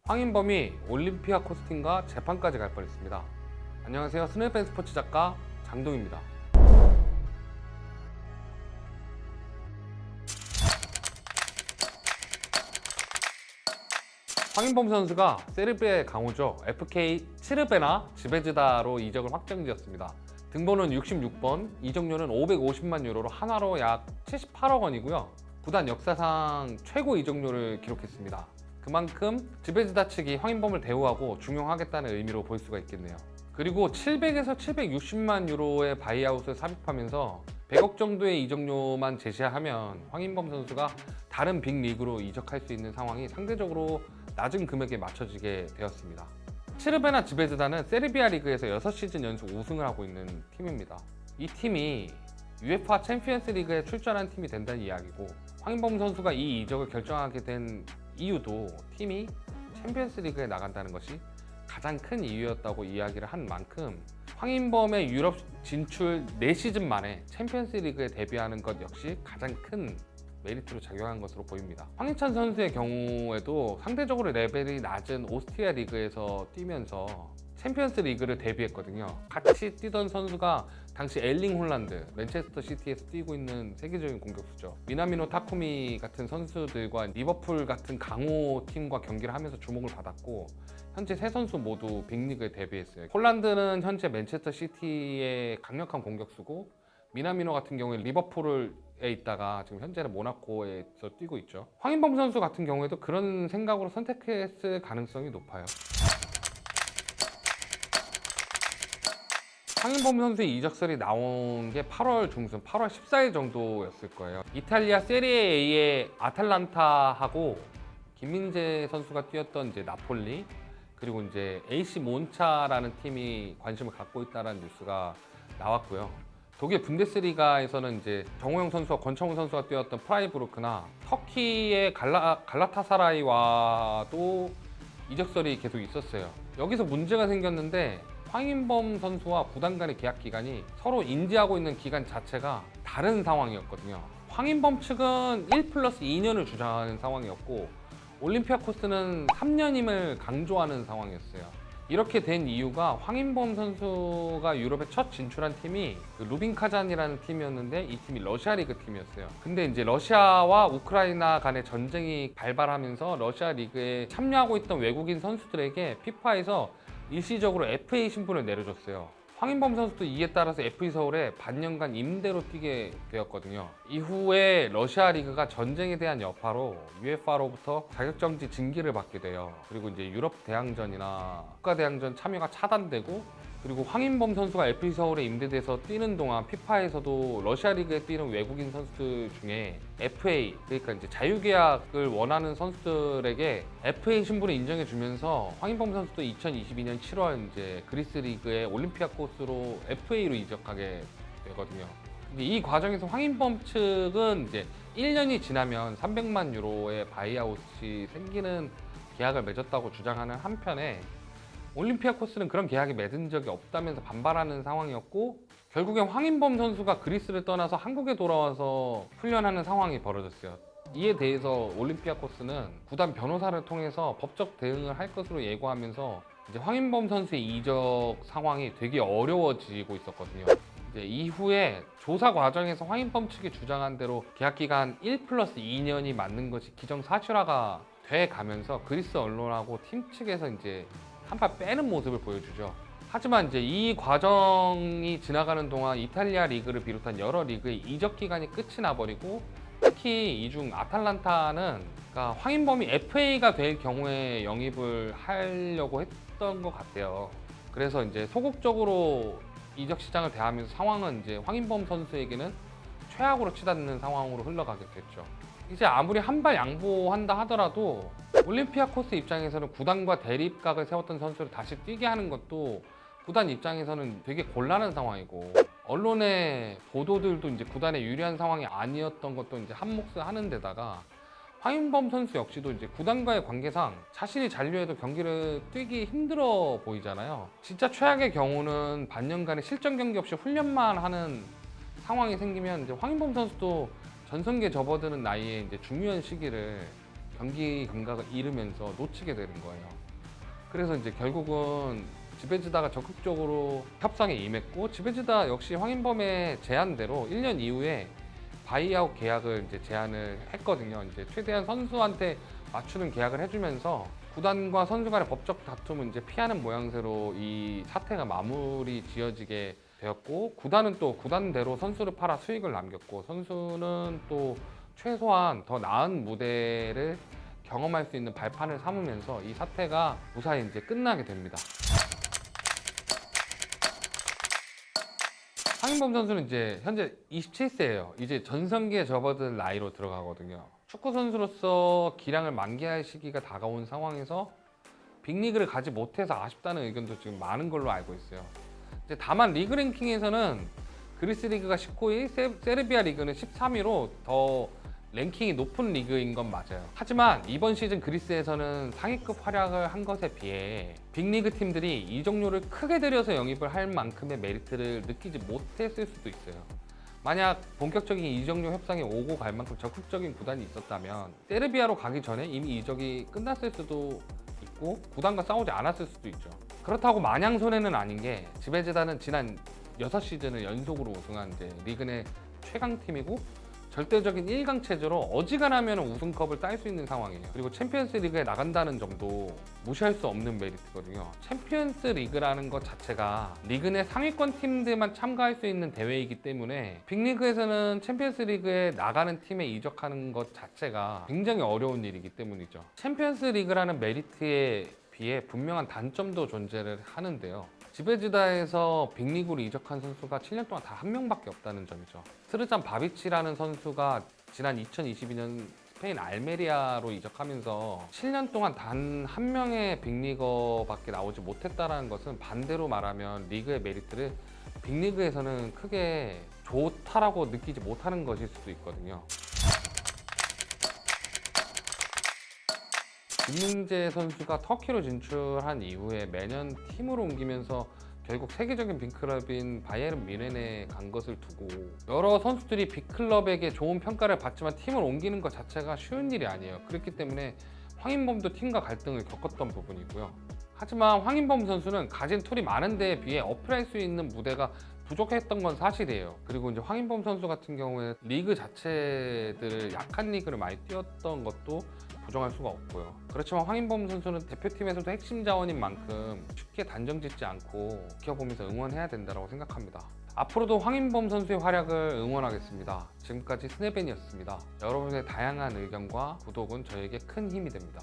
황인범이 올림피아 코스팅과 재판까지 갈 뻔했습니다. 안녕하세요. 스냅밴 스포츠 작가 장동입니다. 황인범 선수가 세르비아의 강호죠. FK 치르베나 지베즈다로 이적을 확정지었습니다. 등번호는 66번, 이적료는 550만 유로로 한화로 약 78억 원이고요. 구단 역사상 최고 이적료를 기록했습니다. 그만큼 지베즈다 측이 황인범을 대우하고 중용하겠다는 의미로 볼 수가 있겠네요. 그리고 700에서 760만 유로의 바이아웃을 삽입하면서 100억 정도의 이적료만 제시하면 황인범 선수가 다른 빅리그로 이적할 수 있는 상황이 상대적으로 낮은 금액에 맞춰지게 되었습니다. 치르베나 지베즈다는 세르비아 리그에서 6시즌 연속 우승을 하고 있는 팀입니다. 이 팀이 UEFA 챔피언스 리그에 출전한 팀이 된다는 이야기고, 황인범 선수가 이 이적을 결정하게 된 이유도 팀이 챔피언스 리그에 나간다는 것이 가장 큰 이유였다고 이야기를 한 만큼, 황인범의 유럽 진출 4시즌 만에 챔피언스 리그에 데뷔하는 것 역시 가장 큰 메리트로 작용한 것으로 보입니다. 황희찬 선수의 경우에도 상대적으로 레벨이 낮은 오스트리아 리그에서 뛰면서 챔피언스 리그를 데뷔했거든요. 같이 뛰던 선수가 당시 엘링 홀란드, 맨체스터 시티에서 뛰고 있는 세계적인 공격수죠. 미나미노 타쿠미 같은 선수들과 리버풀 같은 강호 팀과 경기를 하면서 주목을 받았고, 현재 세 선수 모두 빅리그에 데뷔했어요. 홀란드는 현재 맨체스터 시티의 강력한 공격수고, 미나미노 같은 경우에 리버풀에 있다가 지금 현재는 모나코에서 뛰고 있죠. 황인범 선수 같은 경우에도 그런 생각으로 선택했을 가능성이 높아요. 황인범 선수의 이적설이 나온 게 8월 중순, 8월 14일 정도였을 거예요. 이탈리아 세리에 A의 아탈란타하고 김민재 선수가 뛰었던 이제 나폴리, 그리고 이제 AC 몬차라는 팀이 관심을 갖고 있다는 뉴스가 나왔고요. 독일 분데스리가에서는 이제 정우영 선수와 권창훈 선수가 뛰었던 프라이부르크나 터키의 갈라타사라이와도 이적설이 계속 있었어요. 여기서 문제가 생겼는데, 황인범 선수와 구단 간의 계약 기간이 서로 인지하고 있는 기간 자체가 다른 상황이었거든요. 황인범 측은 1+2년을 주장하는 상황이었고, 올림피아코스는 3년임을 강조하는 상황이었어요. 이렇게 된 이유가, 황인범 선수가 유럽에 첫 진출한 팀이 루빈 카잔이라는 팀이었는데, 이 팀이 러시아 리그 팀이었어요. 근데 이제 러시아와 우크라이나 간의 전쟁이 발발하면서 러시아 리그에 참여하고 있던 외국인 선수들에게 피파에서 일시적으로 FA 신분을 내려줬어요. 황인범 선수도 이에 따라서 FA 서울에 반년간 임대로 뛰게 되었거든요. 이후에 러시아 리그가 전쟁에 대한 여파로 UEFA로부터 자격정지 징계를 받게 돼요. 그리고 이제 유럽 대항전이나 국가 대항전 참여가 차단되고, 그리고 황인범 선수가 FA 서울에 임대돼서 뛰는 동안 피파에서도 러시아 리그에 뛰는 외국인 선수들 중에 FA, 그러니까 이제 자유계약을 원하는 선수들에게 FA 신분을 인정해주면서 황인범 선수도 2022년 7월 이제 그리스 리그의 올림피아코스로 FA로 이적하게 되거든요. 근데 이 과정에서 황인범 측은 이제 1년이 지나면 300만 유로의 바이아웃이 생기는 계약을 맺었다고 주장하는 한편에, 올림피아코스는 그런 계약이 맺은 적이 없다면서 반발하는 상황이었고, 결국엔 황인범 선수가 그리스를 떠나서 한국에 돌아와서 훈련하는 상황이 벌어졌어요. 이에 대해서 올림피아코스는 구단 변호사를 통해서 법적 대응을 할 것으로 예고하면서 이제 황인범 선수의 이적 상황이 되게 어려워지고 있었거든요. 이제 이후에 조사 과정에서 황인범 측이 주장한 대로 계약 기간 1+2년이 맞는 것이 기정사실화가 돼 가면서 그리스 언론하고 팀 측에서 이제 한 발 빼는 모습을 보여주죠. 하지만 이제 이 과정이 지나가는 동안 이탈리아 리그를 비롯한 여러 리그의 이적 기간이 끝이 나버리고, 특히 이 중 아탈란타는 그러니까 황인범이 FA가 될 경우에 영입을 하려고 했던 것 같아요. 그래서 이제 소극적으로 이적 시장을 대하면서 상황은 이제 황인범 선수에게는 최악으로 치닫는 상황으로 흘러가게 됐죠. 이제 아무리 한 발 양보한다 하더라도 올림피아코스 입장에서는 구단과 대립각을 세웠던 선수를 다시 뛰게 하는 것도 구단 입장에서는 되게 곤란한 상황이고, 언론의 보도들도 이제 구단에 유리한 상황이 아니었던 것도 이제 한몫을 하는 데다가, 황인범 선수 역시도 이제 구단과의 관계상 자신이 잔류해도 경기를 뛰기 힘들어 보이잖아요. 진짜 최악의 경우는 반년간의 실전 경기 없이 훈련만 하는 상황이 생기면 이제 황인범 선수도 전성기에 접어드는 나이에 이제 중요한 시기를 경기 감각을 잃으면서 놓치게 되는 거예요. 그래서 이제 결국은 지베즈다가 적극적으로 협상에 임했고, 지베즈다 역시 황인범의 제안대로 1년 이후에 바이아웃 계약을 이제 제안을 했거든요. 이제 최대한 선수한테 맞추는 계약을 해주면서 구단과 선수 간의 법적 다툼은 이제 피하는 모양새로 이 사태가 마무리 지어지게 되었고, 구단은 또 구단대로 선수를 팔아 수익을 남겼고, 선수는 또 최소한 더 나은 무대를 경험할 수 있는 발판을 삼으면서 이 사태가 무사히 이제 끝나게 됩니다. 황인범 선수는 이제 현재 27세예요. 이제 전성기에 접어든 나이로 들어가거든요. 축구 선수로서 기량을 만개할 시기가 다가온 상황에서 빅리그를 가지 못해서 아쉽다는 의견도 지금 많은 걸로 알고 있어요. 이제 다만 리그 랭킹에서는 그리스 리그가 19위, 세르비아 리그는 13위로 더 랭킹이 높은 리그인 건 맞아요. 하지만 이번 시즌 그리스에서는 상위급 활약을 한 것에 비해 빅리그 팀들이 이적료를 크게 들여서 영입을 할 만큼의 메리트를 느끼지 못했을 수도 있어요. 만약 본격적인 이적료 협상이 오고 갈 만큼 적극적인 구단이 있었다면 세르비아로 가기 전에 이미 이적이 끝났을 수도 있고 구단과 싸우지 않았을 수도 있죠. 그렇다고 마냥 손해는 아닌 게, 지베즈다는 지난 6시즌을 연속으로 우승한 이제 리그 내 최강팀이고 절대적인 1강 체제로 어지간하면 우승컵을 딸 수 있는 상황이에요. 그리고 챔피언스 리그에 나간다는 점도 무시할 수 없는 메리트거든요. 챔피언스 리그라는 것 자체가 리그 내 상위권 팀들만 참가할 수 있는 대회이기 때문에 빅리그에서는 챔피언스 리그에 나가는 팀에 이적하는 것 자체가 굉장히 어려운 일이기 때문이죠. 챔피언스 리그라는 메리트에 비해 분명한 단점도 존재를 하는데요. 지베즈다에서 빅리그로 이적한 선수가 7년 동안 다 한 명밖에 없다는 점이죠. 스르잔 바비치라는 선수가 지난 2022년 스페인 알메리아로 이적하면서 7년 동안 단 한 명의 빅리거밖에 나오지 못했다는 것은 반대로 말하면 리그의 메리트를 빅리그에서는 크게 좋다라고 느끼지 못하는 것일 수도 있거든요. 김민재 선수가 터키로 진출한 이후에 매년 팀으로 옮기면서 결국 세계적인 빅클럽인 바이에른 뮌헨에 간 것을 두고 여러 선수들이 빅클럽에게 좋은 평가를 받지만 팀을 옮기는 것 자체가 쉬운 일이 아니에요. 그렇기 때문에 황인범도 팀과 갈등을 겪었던 부분이고요. 하지만 황인범 선수는 가진 툴이 많은 데에 비해 어필할 수 있는 무대가 부족했던 건 사실이에요. 그리고 이제 황인범 선수 같은 경우에 리그 자체들을 약한 리그를 많이 뛰었던 것도 부정할 수가 없고요. 그렇지만 황인범 선수는 대표팀에서도 핵심 자원인 만큼 쉽게 단정 짓지 않고 지켜보면서 응원해야 된다고 생각합니다. 앞으로도 황인범 선수의 활약을 응원하겠습니다. 지금까지 스네벤이었습니다. 여러분의 다양한 의견과 구독은 저에게 큰 힘이 됩니다.